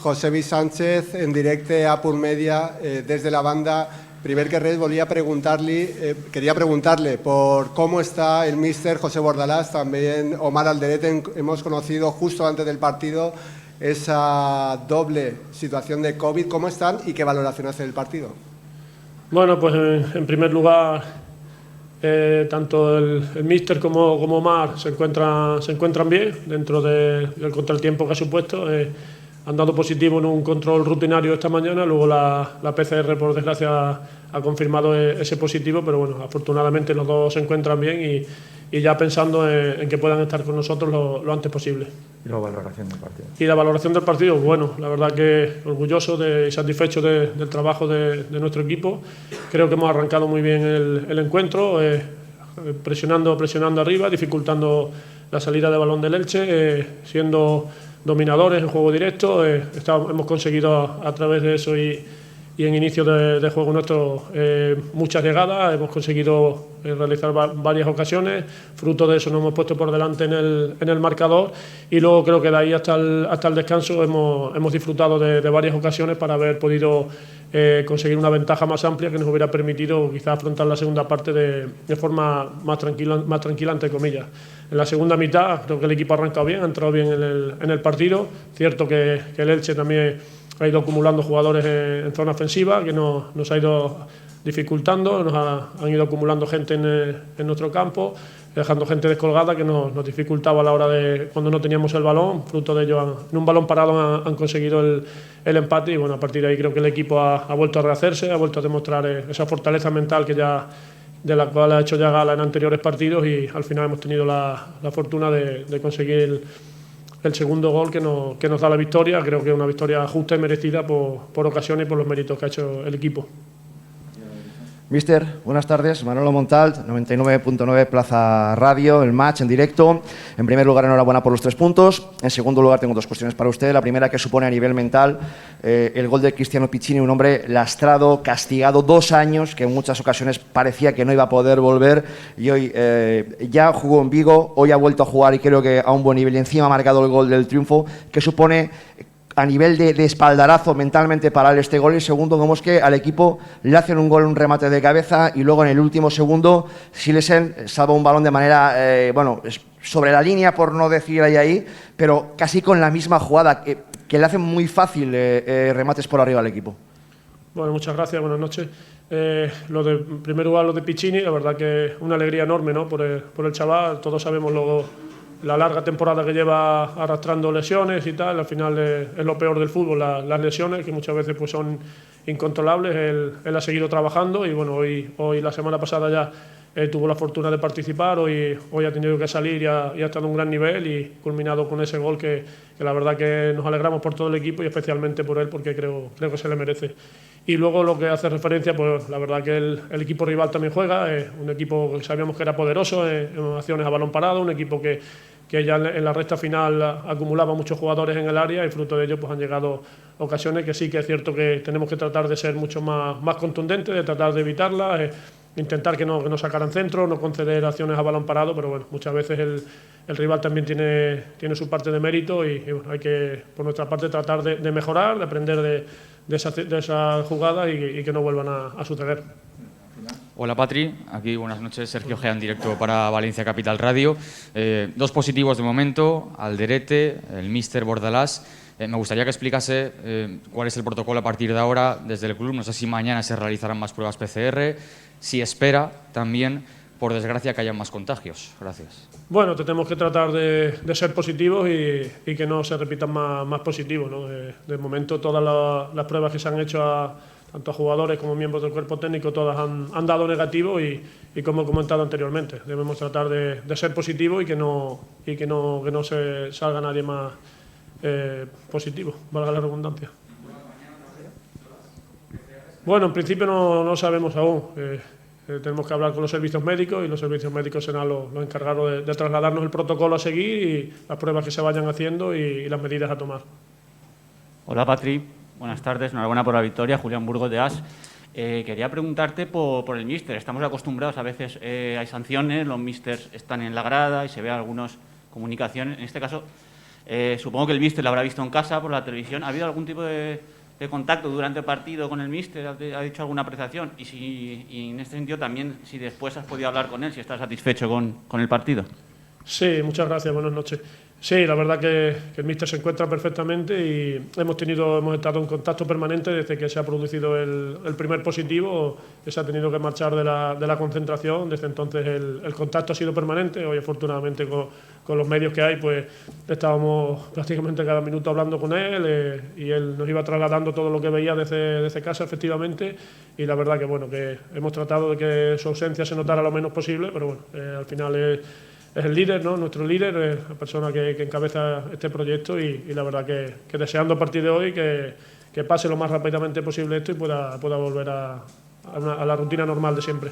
José Luis Sánchez, en directo a Punt Media, desde la banda. Primer que res, quería preguntarle por cómo está el míster José Bordalás, también Omar Alderete. Hemos conocido justo antes del partido esa doble situación de COVID. ¿Cómo están y qué valoración hace del partido? Bueno, pues en primer lugar, tanto el míster como Omar se encuentran bien dentro del contratiempo que ha supuesto. Han dado positivo en un control rutinario esta mañana, luego la PCR, por desgracia, ha confirmado ese positivo, pero bueno, afortunadamente los dos se encuentran bien y ya pensando en que puedan estar con nosotros lo antes posible. ¿Y la valoración del partido? Y la valoración del partido, bueno, la verdad que orgulloso y satisfecho del trabajo de nuestro equipo. Creo que hemos arrancado muy bien el encuentro, presionando arriba, dificultando la salida de balón del Elche, siendo dominadores en juego directo. Hemos conseguido a través de eso y en inicio de juego nuestro muchas llegadas. Hemos conseguido realizar varias ocasiones. Fruto de eso nos hemos puesto por delante en el marcador, y luego creo que de ahí hasta el descanso hemos disfrutado de varias ocasiones para haber podido conseguir una ventaja más amplia que nos hubiera permitido quizás afrontar la segunda parte de forma más tranquila, entre comillas. En la segunda mitad creo que el equipo ha arrancado bien, ha entrado bien en el partido. Cierto que el Elche también ha ido acumulando jugadores en zona ofensiva, que nos ha ido dificultando. Han ido acumulando gente en nuestro campo, dejando gente descolgada que nos dificultaba a la hora de cuando no teníamos el balón. Fruto de ello, en un balón parado han conseguido el empate, y bueno, a partir de ahí creo que el equipo ha vuelto a rehacerse, ha vuelto a demostrar esa fortaleza mental de la cual ha hecho ya gala en anteriores partidos, y al final hemos tenido la fortuna de conseguir el segundo gol que nos da la victoria. Creo que es una victoria justa y merecida por ocasiones y por los méritos que ha hecho el equipo. Mister, buenas tardes. Manolo Montalt, 99.9 Plaza Radio, el match en directo. En primer lugar, enhorabuena por los 3 puntos. En segundo lugar, tengo 2 cuestiones para usted. La primera, que supone a nivel mental el gol de Cristiano Piccini, un hombre lastrado, castigado 2 años, que en muchas ocasiones parecía que no iba a poder volver, y hoy ya jugó en Vigo, hoy ha vuelto a jugar y creo que a un buen nivel, y encima ha marcado el gol del triunfo, que supone a nivel de espaldarazo mentalmente para él este gol. Y segundo, como es que al equipo le hacen un gol, un remate de cabeza, y luego en el último segundo Silesen salva un balón de manera, sobre la línea, por no decir ahí, pero casi con la misma jugada, que le hace muy fácil remates por arriba al equipo. Bueno, muchas gracias, buenas noches. En primer lugar, lo de Piccini, la verdad que una alegría enorme, ¿no?, por el chaval. Todos sabemos la larga temporada que lleva arrastrando lesiones y tal. Al final es lo peor del fútbol, las lesiones, que muchas veces pues son incontrolables. Él ha seguido trabajando, y bueno, hoy la semana pasada ya tuvo la fortuna de participar. Hoy ha tenido que salir y ha estado a un gran nivel, y culminado con ese gol que la verdad que nos alegramos por todo el equipo y especialmente por él, porque creo que se le merece. Y luego lo que hace referencia, pues la verdad que el equipo rival también juega, un equipo que sabíamos que era poderoso en acciones a balón parado, un equipo que ya en la recta final acumulaba muchos jugadores en el área, y fruto de ello pues han llegado ocasiones que sí que es cierto que tenemos que tratar de ser mucho más contundentes, de tratar de evitarlas, intentar que no sacaran centro, no conceder acciones a balón parado, pero bueno, muchas veces el rival también tiene su parte de mérito, y bueno, hay que por nuestra parte tratar de mejorar, de aprender de esa jugada y que no vuelvan a suceder. Hola Patri, aquí buenas noches, Sergio Gea en directo para Valencia Capital Radio. 2 positivos de momento, Alderete, el míster Bordalás. Me gustaría que explicase cuál es el protocolo a partir de ahora desde el club. No sé si mañana se realizarán más pruebas PCR, si espera también, por desgracia, que haya más contagios. Gracias. Bueno, tenemos que tratar de ser positivos y que no se repitan más positivos, ¿no? De momento todas las pruebas que se han hecho tanto a jugadores como miembros del cuerpo técnico, todas han dado negativo, y como he comentado anteriormente, debemos tratar de ser positivos y que no se salga nadie más positivo, valga la redundancia. Bueno, en principio no sabemos aún. Tenemos que hablar con los servicios médicos, y los servicios médicos serán los encargados de trasladarnos el protocolo a seguir y las pruebas que se vayan haciendo y las medidas a tomar. Hola Patri, buenas tardes, enhorabuena por la victoria, Julián Burgos de AS. Quería preguntarte por el míster. Estamos acostumbrados, a veces hay sanciones, los místers están en la grada y se ve algunas comunicaciones. En este caso, Supongo que el míster lo habrá visto en casa por la televisión. ¿Ha habido algún tipo de contacto durante el partido con el míster? ¿Ha dicho alguna apreciación? Y en este sentido también, si después has podido hablar con él, si está satisfecho con el partido. Sí, muchas gracias, buenas noches. Sí, la verdad que el míster se encuentra perfectamente y hemos estado en contacto permanente desde que se ha producido el primer positivo, que se ha tenido que marchar de la concentración. Desde entonces el contacto ha sido permanente. Hoy, afortunadamente, con los medios que hay, pues estábamos prácticamente cada minuto hablando con él, y él nos iba trasladando todo lo que veía desde casa, efectivamente. Y la verdad que, bueno, que hemos tratado de que su ausencia se notara lo menos posible, pero bueno, al final es el líder, ¿no? Nuestro líder, la persona que encabeza este proyecto, y la verdad que deseando a partir de hoy que pase lo más rápidamente posible esto y pueda volver a la rutina normal de siempre.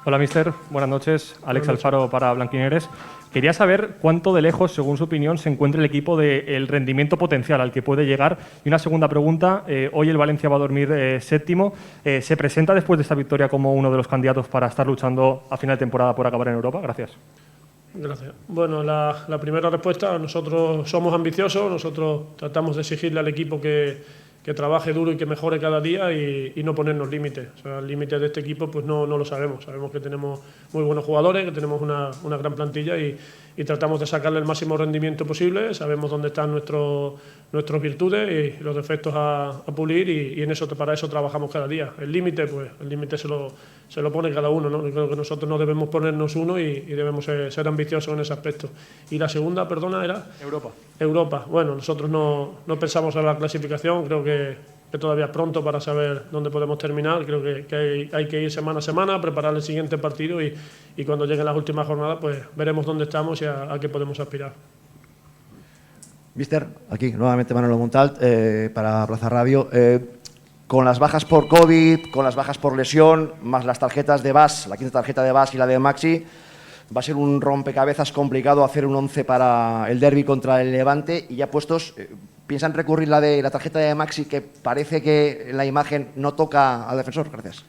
Hola, mister. Buenas noches. Alex Alfaro para Blanquineres. Quería saber cuánto de lejos, según su opinión, se encuentra el equipo del rendimiento potencial al que puede llegar. Y una segunda pregunta. Hoy el Valencia va a dormir séptimo. ¿Se presenta después de esta victoria como uno de los candidatos para estar luchando a final de temporada por acabar en Europa? Gracias. Gracias. Bueno, la primera respuesta, nosotros somos ambiciosos, nosotros tratamos de exigirle al equipo que trabaje duro y que mejore cada día y no ponernos límites. O sea, el límite de este equipo pues no lo sabemos. Sabemos que tenemos muy buenos jugadores, que tenemos una gran plantilla y tratamos de sacarle el máximo rendimiento posible. Sabemos dónde están nuestras virtudes y los defectos a pulir y para eso trabajamos cada día. El límite, pues el límite se lo pone cada uno, ¿no? Yo creo que nosotros no debemos ponernos uno y debemos ser ambiciosos en ese aspecto. Y la segunda, perdona, era Europa. Bueno, nosotros no pensamos en la clasificación. Creo que todavía es pronto para saber dónde podemos terminar. Creo que hay que ir semana a semana, preparar el siguiente partido y cuando lleguen las últimas jornadas pues veremos dónde estamos y a qué podemos aspirar. Mister, aquí nuevamente Manolo Montalt para Plaza Radio. Con las bajas por COVID, con las bajas por lesión, más las tarjetas de Bas, la quinta tarjeta de Bas y la de Maxi, va a ser un rompecabezas complicado hacer un 11 para el derbi contra el Levante. Y ya puestos, ¿piensan recurrir la tarjeta de Maxi, que parece que en la imagen no toca al defensor? Gracias.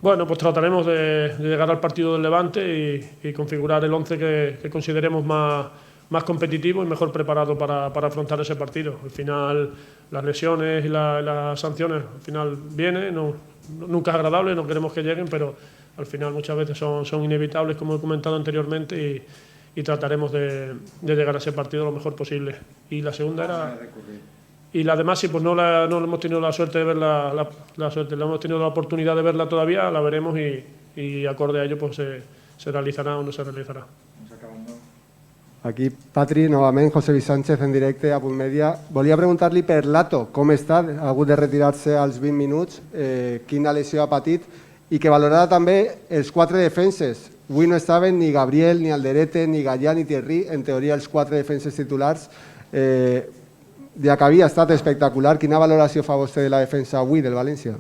Bueno, pues trataremos de llegar al partido del Levante y configurar el 11 que consideremos más competitivo y mejor preparado para afrontar ese partido. Al final, las lesiones y las sanciones, al final vienen, nunca es agradable, no queremos que lleguen, pero al final muchas veces son inevitables, como he comentado anteriormente, y trataremos de llegar a ese partido lo mejor posible. Y la segunda era... Y la demás, sí, pues no hemos tenido la suerte de verla, no hemos tenido la oportunidad de verla todavía, la veremos y acorde a ello pues se realizarà o no se realitzarà. Aquí, Patri, novament, José Luis Sánchez en directe a Punt Mèdia. Volia preguntar-li per Lato, com està? Ha hagut de retirar-se als 20 minuts, quina lesió ha patit, i que valorarà també els 4 defenses. Avui no estaven ni Gabriel, ni Alderete, ni Gallà, ni Thierry, en teoria els 4 defenses titulars. Diacabí ha estat espectacular. Quina valoració fa vostè de la defensa avui del València?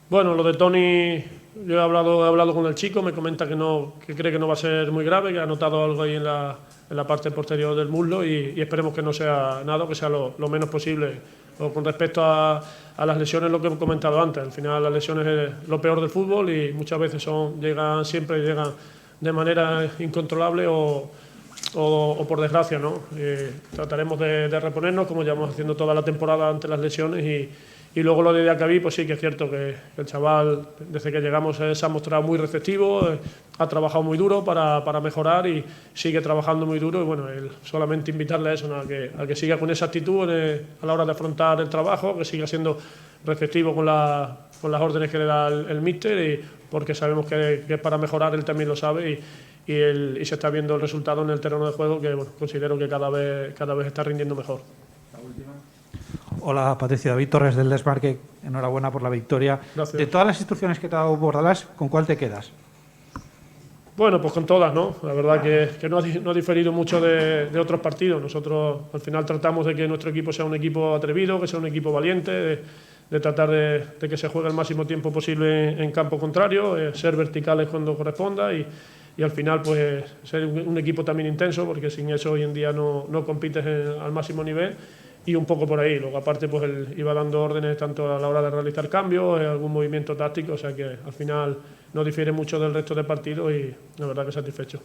Bueno, lo de Toni, yo he hablado con el chico, me comenta que cree que no va a ser muy grave, que ha notado algo ahí en la parte posterior del muslo y esperemos que no sea nada, que sea lo menos posible. O con respecto a las lesiones, lo que he comentado antes, al final las lesiones es lo peor del fútbol y muchas veces siempre llegan de manera incontrolable o por desgracia, ¿no? Trataremos de reponernos, como llevamos haciendo toda la temporada ante las lesiones y luego lo de Diacabí, pues sí que es cierto que el chaval, desde que llegamos, se ha mostrado muy receptivo, ha trabajado muy duro para mejorar y sigue trabajando muy duro y bueno, solamente invitarle a eso, ¿no? a que siga con esa actitud a la hora de afrontar el trabajo, que siga siendo receptivo con las órdenes que le da el míster, porque sabemos que para mejorar él también lo sabe y se está viendo el resultado en el terreno de juego, que bueno, considero que cada vez está rindiendo mejor. Hola, Patricia. David Torres del Desmarque. Enhorabuena por la victoria. Gracias. De todas las instrucciones que te ha dado Bordalás, ¿con cuál te quedas? Bueno, pues con todas, ¿no? La verdad que no ha diferido mucho de otros partidos. Nosotros al final tratamos de que nuestro equipo sea un equipo atrevido, que sea un equipo valiente, de tratar de que se juegue el máximo tiempo posible en campo contrario, ser verticales cuando corresponda y al final pues ser un equipo también intenso, porque sin eso hoy en día no compites al máximo nivel. Y un poco por ahí, luego aparte pues él iba dando órdenes tanto a la hora de realizar cambios, algún movimiento táctico, o sea que al final no difiere mucho del resto de partidos y la verdad que satisfecho.